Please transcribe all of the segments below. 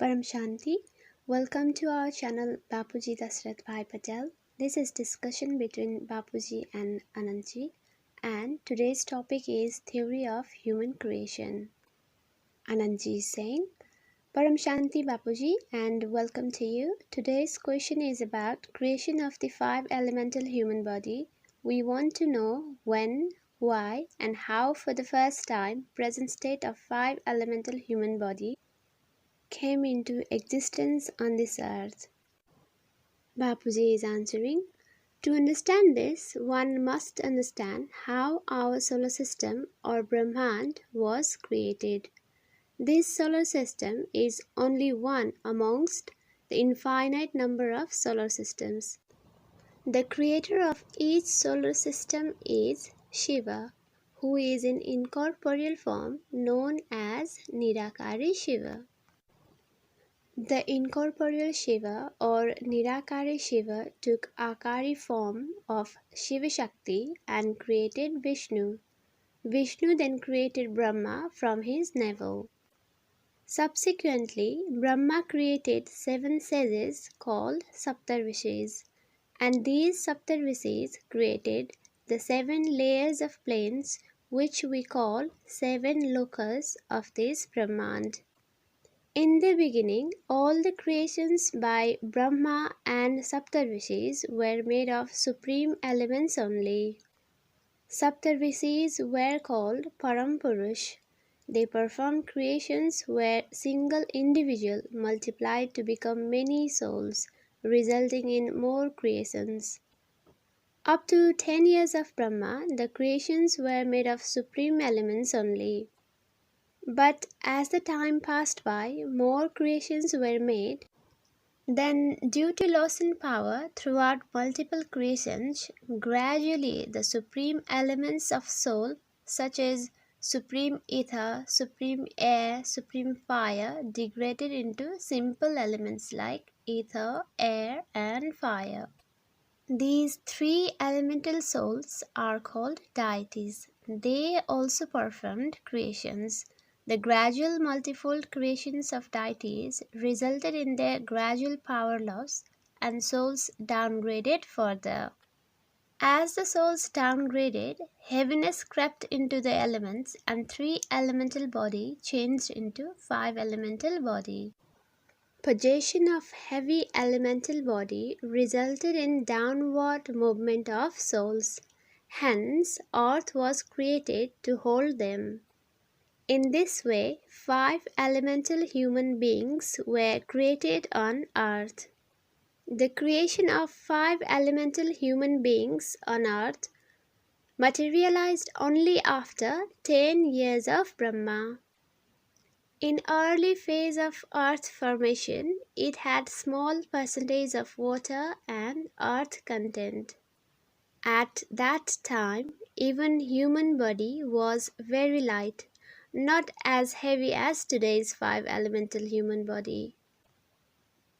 Paramshanti. Welcome to our channel Bapuji Dasrath Bhai Patel. This is discussion between Bapuji and Anantji, and today's topic is theory of human creation. Anantji is saying, Paramshanti Bapuji, and welcome to you. Today's question is about creation of the five elemental human body. We want to know when, why, and how for the first time present state of five elemental human body came into existence on this earth. Bapuji is answering, to understand this, one must understand how our solar system or Brahmand was created. This solar system is only one amongst the infinite number of solar systems. The creator of each solar system is Shiva, who is in incorporeal form known as Nirakari Shiva. The incorporeal Shiva or Nirakari Shiva took Akari form of Shiva Shakti and created Vishnu. Vishnu then created Brahma from his navel. Subsequently, Brahma created 7 sages called Saptarvishis, and these Saptarvishis created the 7 layers of planes which we call 7 lokas of this Brahmand. In the beginning, all the creations by Brahma and Saptarvishis were made of supreme elements only. Saptarvishis were called Parampurush. They performed creations where single individual multiplied to become many souls, resulting in more creations. Up to 10 years of Brahma, the creations were made of supreme elements only. But as the time passed by, more creations were made. Then, due to loss in power throughout multiple creations, gradually the supreme elements of soul, such as supreme ether, supreme air, supreme fire, degraded into simple elements like ether, air, and fire. These 3 elemental souls are called deities. They also performed creations. The gradual multifold creations of deities resulted in their gradual power loss and souls downgraded further. As the souls downgraded, heaviness crept into the elements and 3 elemental body changed into 5 elemental body. Possession of heavy elemental body resulted in downward movement of souls. Hence, earth was created to hold them. In this way, 5 elemental human beings were created on earth. The creation of 5 elemental human beings on earth materialized only after 10 years of Brahma. In early phase of earth formation, it had small percentage of water and earth content. At that time, even human body was very light, not as heavy as today's 5 elemental human body.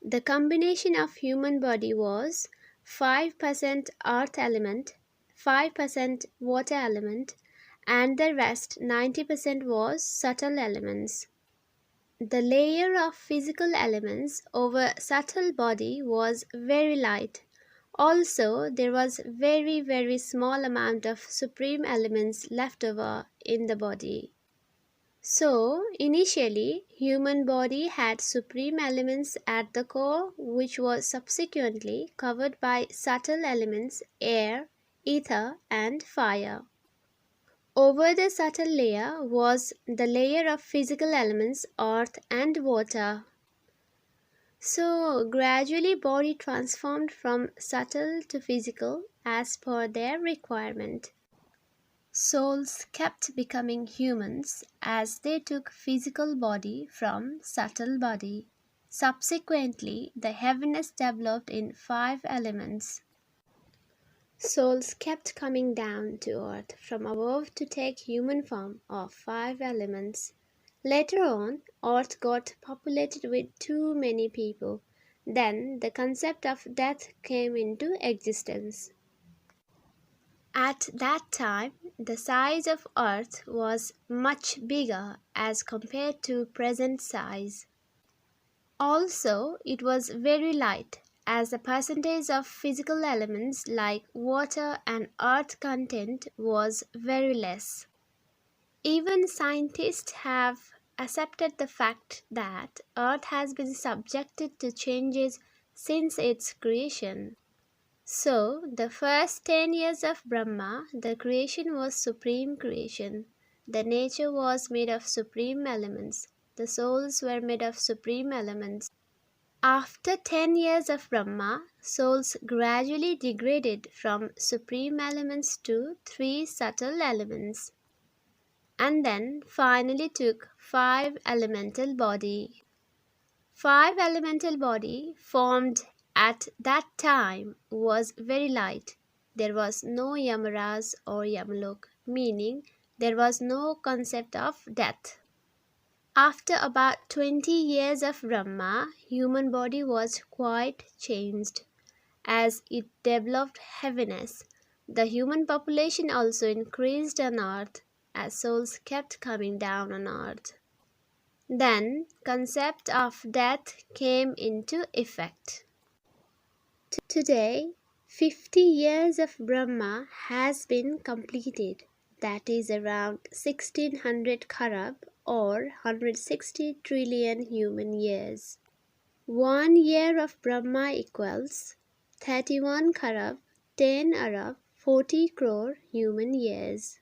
The combination of human body was 5% earth element, 5% water element, and the rest 90% was subtle elements. The layer of physical elements over subtle body was very light. Also, there was very small amount of supreme elements left over in the body. So, initially, human body had supreme elements at the core, which was subsequently covered by subtle elements air, ether, and fire. Over the subtle layer was the layer of physical elements earth and water. So, gradually body transformed from subtle to physical as per their requirement. Souls kept becoming humans as they took physical body from subtle body. Subsequently, the heaviness developed in 5 elements. Souls kept coming down to earth from above to take human form of 5 elements. Later on, earth got populated with too many people. Then the concept of death came into existence. At that time, the size of earth was much bigger as compared to present size. Also, it was very light, as the percentage of physical elements like water and earth content was very less. Even scientists have accepted the fact that Earth has been subjected to changes since its creation. So, the first 10 years of Brahma, the creation was supreme creation. The nature was made of supreme elements. The souls were made of supreme elements. After 10 years of Brahma, souls gradually degraded from supreme elements to three subtle elements, and then finally took five elemental body. Five elemental body formed at that time was very light. There was no Yamaras or Yamalok, meaning there was no concept of death. After about 20 years of Brahma, human body was quite changed as it developed heaviness. The human population also increased on earth as souls kept coming down on earth. Then concept of death came into effect. Today, 50 years of Brahma has been completed. That is around 1600 Kharab or 160 trillion human years. 1 year of Brahma equals 31 Kharab, 10 Arab, 40 crore human years.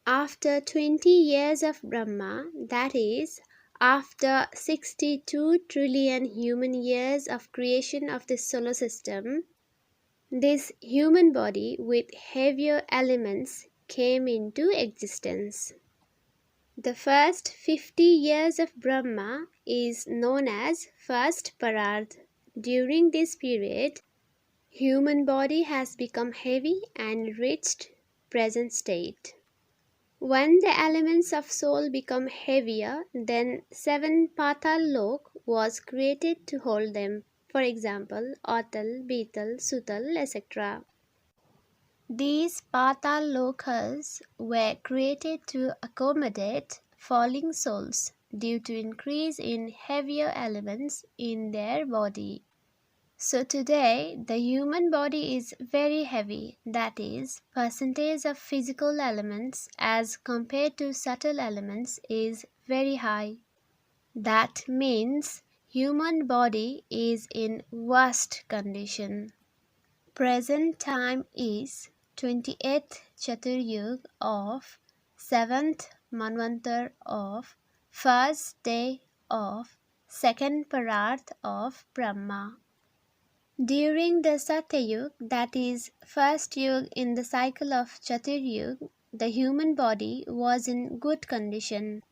After 20 years of Brahma, that is, after 62 trillion human years of creation of the solar system, this human body with heavier elements came into existence. The first 50 years of Brahma is known as first Pararth. During this period, human body has become heavy and reached present state. When the elements of soul become heavier, then seven Patal Lok was created to hold them. For example, Atal, Beetal, Sutal, etc. These Patal Lokas were created to accommodate falling souls due to increase in heavier elements in their body. So today the human body is very heavy, that is, percentage of physical elements as compared to subtle elements is very high. That means human body is in worst condition. Present time is 28th Chaturyug of 7th Manvantar of 1st day of 2nd Pararth of Brahma. During the Satyayug, that is, first yug in the cycle of Chaturyug, the human body was in good condition.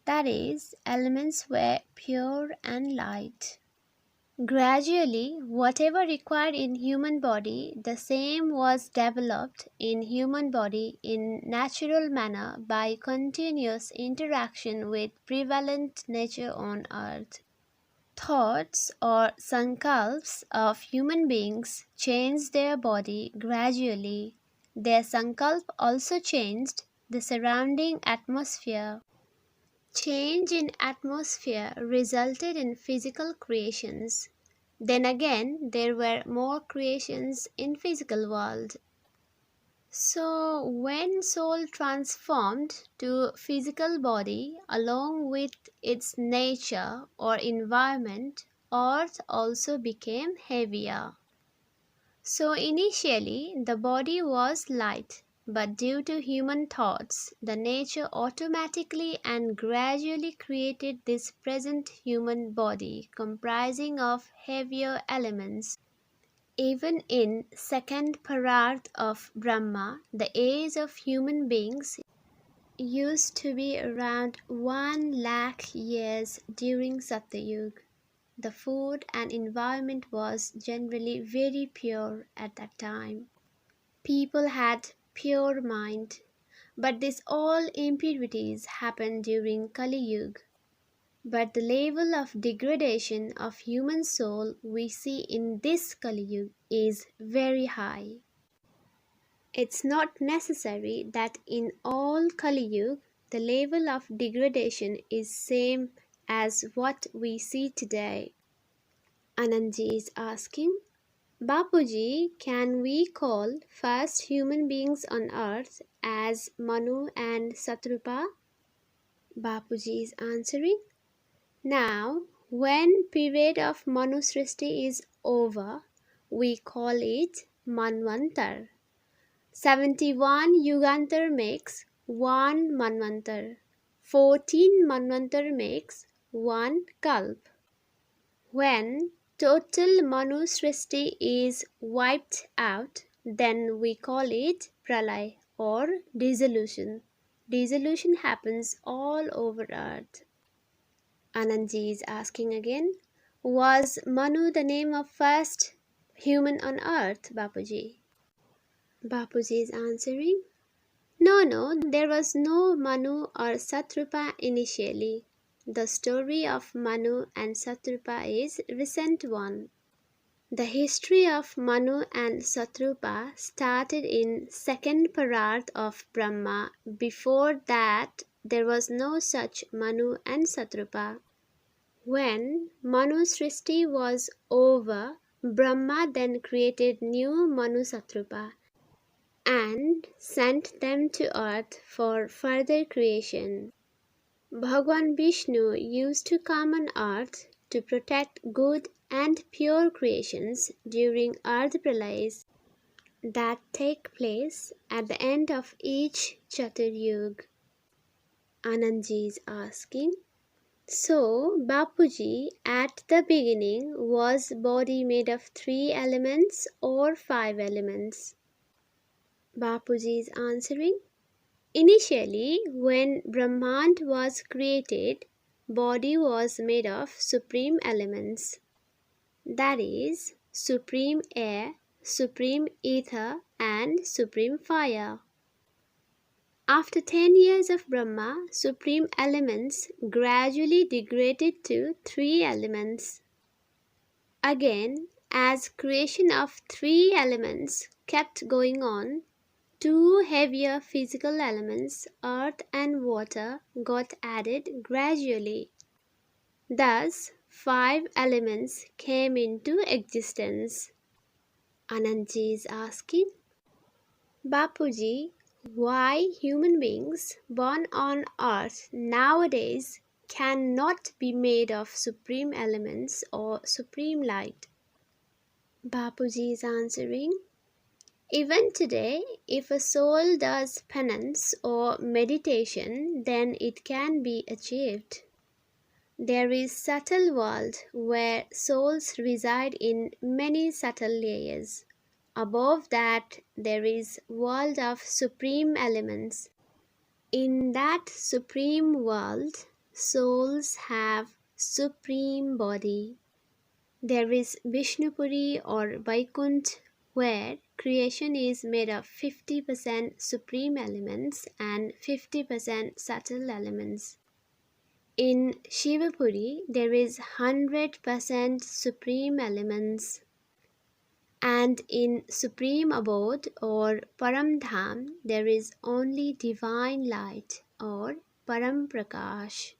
That is, elements were pure and light. Gradually, whatever required in human body, the same was developed in human body in natural manner by continuous interaction with prevalent nature on earth. Thoughts or sankalps of human beings changed their body gradually. Their sankalp also changed the surrounding atmosphere. Change in atmosphere resulted in physical creations. Then again, there were more creations in physical world. So, when soul transformed to physical body along with its nature or environment, earth also became heavier. So, initially the body was light, but due to human thoughts, the nature automatically and gradually created this present human body comprising of heavier elements. Even in second Pararth of Brahma, the age of human beings used to be around 1 lakh years during Satyayug. The food and environment was generally very pure at that time. People had pure mind, but this all impurities happened during Kali Yuga. But the level of degradation of human soul we see in this Kali Yuga is very high. It's not necessary that in all Kali Yuga the level of degradation is same as what we see today. Anandji is asking, Bapuji, can we call first human beings on earth as Manu and Satrupa? Bapuji is answering, now when period of Manu Srishti is over, we call it Manvantar. 71 Yugantar makes 1 Manvantar. 14 Manvantar makes 1 Kalp. When total Manu Srishti is wiped out, then we call it Pralay or dissolution. Dissolution happens all over earth. Anandji is asking again, was Manu the name of first human on earth, Bapuji? Bapuji is answering, no, there was no Manu or Satrupa initially. The story of Manu and Satrupa is recent one. The history of Manu and Satrupa started in second Pararth of Brahma. Before that, there was no such Manu and Satrupa. When Manu Srishti was over, Brahma then created new Manu Satrupa and sent them to earth for further creation. Bhagwan Vishnu used to come on earth to protect good and pure creations during earth pralayas that take place at the end of each Chaturyug. Anandji is asking, so Bapuji at the beginning was body made of 3 elements or 5 elements? Bapuji is answering, initially when Brahmand was created, body was made of supreme elements, that is, supreme air, supreme ether and supreme fire. After 10 years of Brahma, supreme elements gradually degraded to 3 elements. Again, as creation of 3 elements kept going on, 2 heavier physical elements, earth and water, got added gradually. Thus, 5 elements came into existence. Anandji is asking, Bapuji, why human beings born on earth nowadays cannot be made of supreme elements or supreme light? Bapuji is answering, even today, if a soul does penance or meditation, then it can be achieved. There is subtle world where souls reside in many subtle layers. Above that, there is world of supreme elements. In that supreme world, souls have supreme body. There is Vishnupuri or Vaikunt, where creation is made of 50% supreme elements and 50% subtle elements. In Shivapuri, there is 100% supreme elements. And in Supreme Abode or Paramdham, there is only divine light or Param Prakash.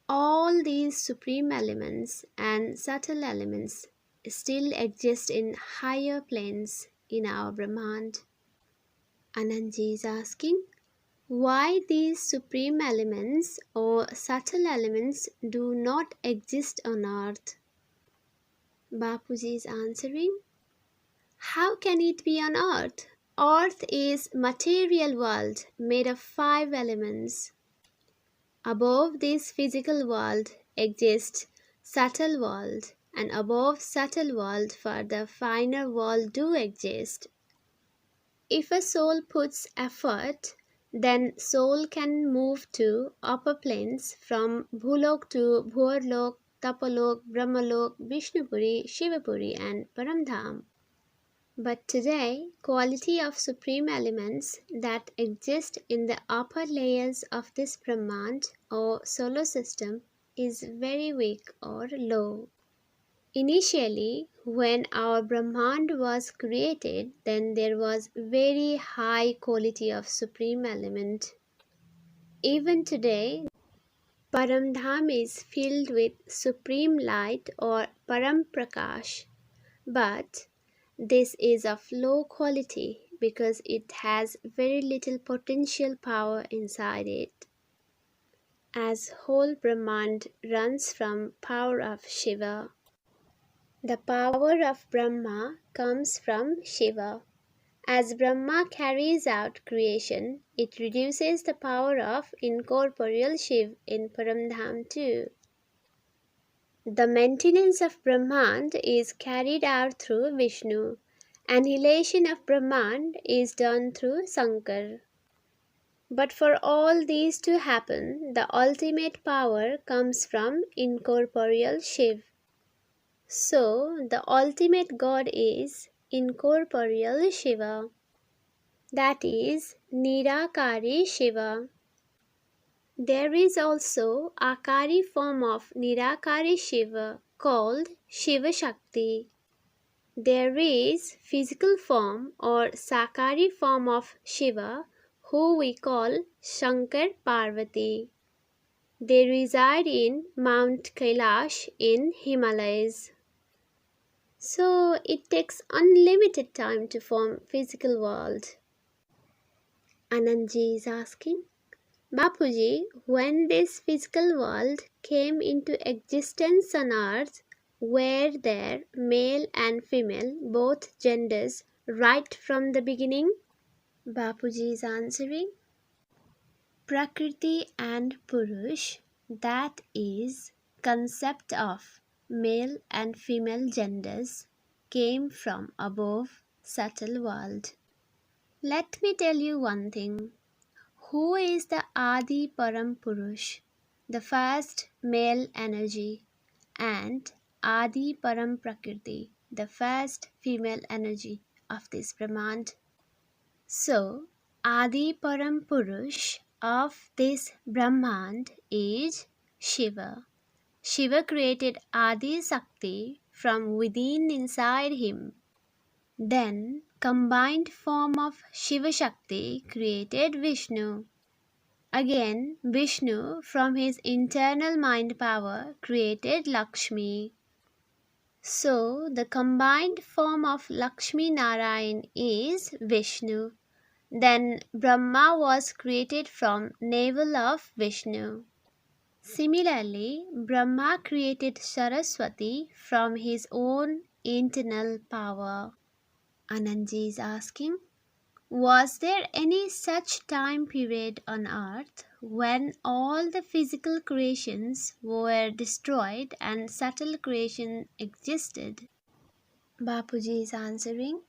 All these supreme elements and subtle elements still exist in higher planes in our Brahmand. Anandji is asking, why these supreme elements or subtle elements do not exist on earth? Bapuji is answering, how can it be on earth? Earth is material world made of 5 elements. Above this physical world exists subtle world, and above subtle world further finer world do exist. If a soul puts effort, then soul can move to upper planes from Bhulok to Bhuarlok, Tapalok, Brahmalok, Vishnupuri, Shivapuri and Paramdham. But today, quality of supreme elements that exist in the upper layers of this Brahmand or solar system is very weak or low. Initially, when our Brahmand was created, then there was very high quality of supreme element. Even today, Paramdham is filled with supreme light or Paramprakash, but this is of low quality because it has very little potential power inside it. As whole Brahmand runs from power of Shiva, the power of Brahma comes from Shiva. As Brahma carries out creation, it reduces the power of incorporeal Shiv in Paramdham too. The maintenance of Brahmand is carried out through Vishnu. Annihilation of Brahmand is done through Sankar. But for all these to happen, the ultimate power comes from incorporeal Shiv. So, the ultimate God is incorporeal Shiva. That is Nirakari Shiva. There is also Akari form of Nirakari Shiva called Shiva Shakti. There is physical form or Sakari form of Shiva who we call Shankar Parvati. They reside in Mount Kailash in Himalayas. So it takes unlimited time to form physical world. Anandji is asking, Bapuji, when this physical world came into existence on earth, were there male and female, both genders, right from the beginning? Bapuji is answering, Prakriti and Purush, that is, concept of male and female genders, came from above subtle world. Let me tell you one thing. Who is the Adi Param Purush, the first male energy, and Adi Param Prakriti, the first female energy of this Brahmand? So, Adi Param Purush of this Brahmand is Shiva. Shiva created Adi Sakti from within inside him. Then, combined form of Shiva Shakti created Vishnu. Again, Vishnu, from his internal mind power, created Lakshmi. So, the combined form of Lakshmi Narayan is Vishnu. Then, Brahma was created from navel of Vishnu. Similarly, Brahma created Saraswati from his own internal power. Anandji is asking, was there any such time period on earth when all the physical creations were destroyed and subtle creation existed? Bapuji is answering,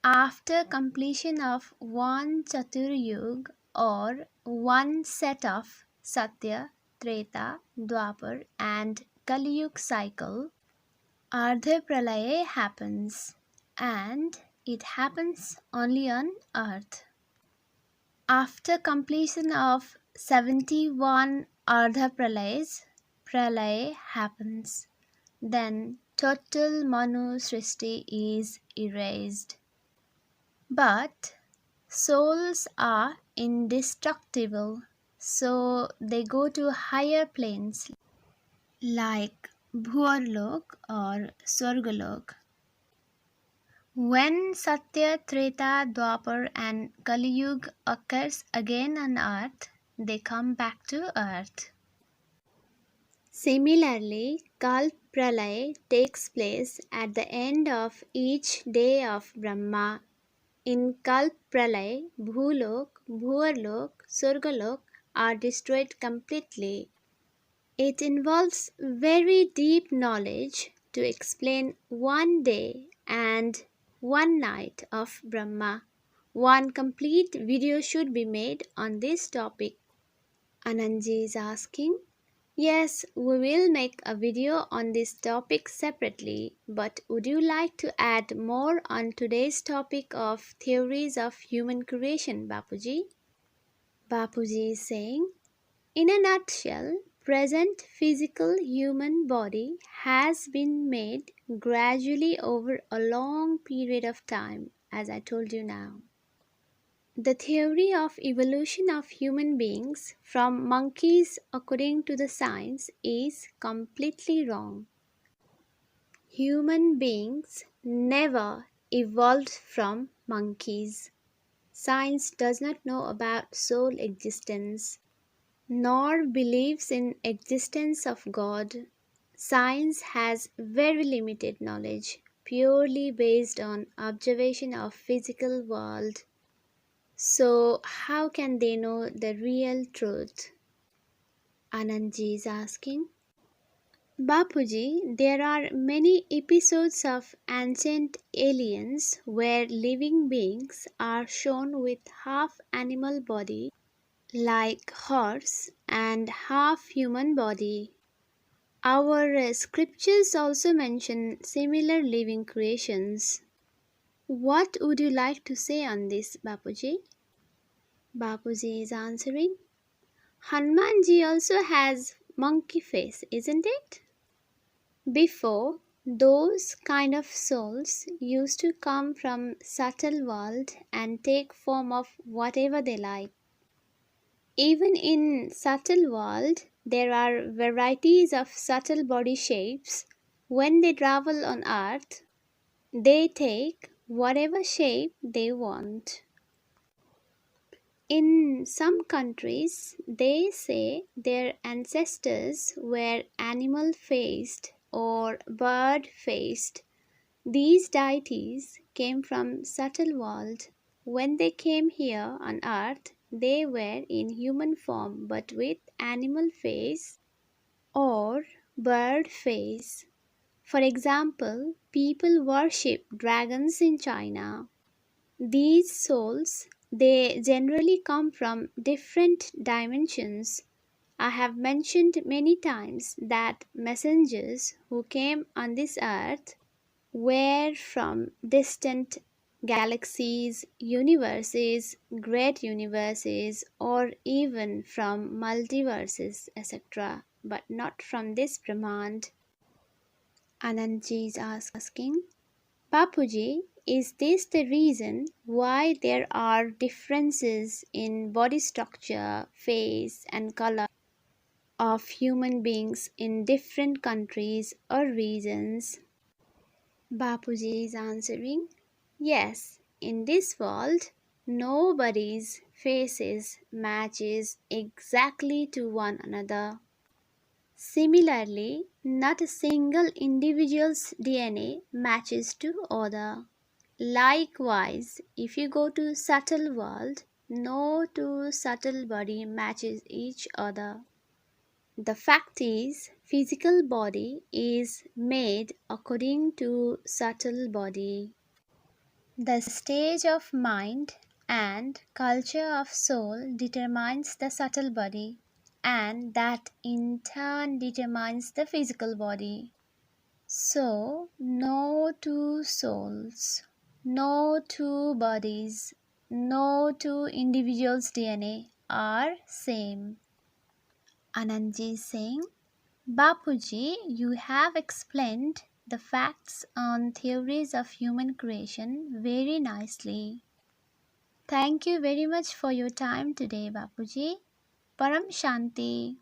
after completion of one Chaturyug or one set of Satya, Treta, Dwapar and Kaliyug cycle, Ardha Pralaya happens, and it happens only on earth. After completion of 71 Ardha Pralayas, Pralaya happens. Then total Manu Srishti is erased. But souls are indestructible, so they go to higher planes like Bhuarlok or Swargalok. When Satya, Treta, Dwapar and Kaliyug occurs again on earth, they come back to earth. Similarly, Kalp Pralay takes place at the end of each day of Brahma. In Kalp Pralay, Bhulok, Bhuarlok, Surgalok are destroyed completely. It involves very deep knowledge to explain one day and one night of Brahma. One complete video should be made on this topic. Anandji is asking, yes, we will make a video on this topic separately, but would you like to add more on today's topic of theories of human creation, Bapuji? Bapuji is saying, in a nutshell, present physical human body has been made gradually over a long period of time, as I told you now. The theory of evolution of human beings from monkeys, according to the science, is completely wrong. Human beings never evolved from monkeys. Science does not know about soul existence, nor believes in existence of God. Science has very limited knowledge, purely based on observation of physical world. So how can they know the real truth? Anandji is asking. Bapuji, there are many episodes of Ancient Aliens where living beings are shown with half animal body like horse and half human body. Our scriptures also mention similar living creations. What would you like to say on this, Bapuji? Bapuji is answering. Hanumanji also has monkey face, isn't it? Before, those kind of souls used to come from subtle world and take form of whatever they like. Even in subtle world, there are varieties of subtle body shapes. When they travel on earth, they take whatever shape they want. In some countries, they say their ancestors were animal faced or bird faced. These deities came from subtle world. When they came here on earth, they were in human form but with animal face or bird face. For example, people worship dragons in China. These souls, they generally come from different dimensions. I have mentioned many times that messengers who came on this earth were from distant galaxies, universes, great universes, or even from multiverses, etc., but not from this Brahmand. Anandji is asking, Bapuji, is this the reason why there are differences in body structure, face, and color of human beings in different countries or regions? Bapuji is answering, yes, in this world, nobody's faces matches exactly to one another. Similarly, not a single individual's DNA matches to other. Likewise, if you go to subtle world, no two subtle body matches each other. The fact is, physical body is made according to subtle body. The stage of mind and culture of soul determines the subtle body, and that in turn determines the physical body. So, no two souls, no two bodies, no two individuals' DNA are same. Anandji is saying, Bapuji, you have explained the facts on theories of human creation very nicely. Thank you very much for your time today, Bapuji. Paramshanti.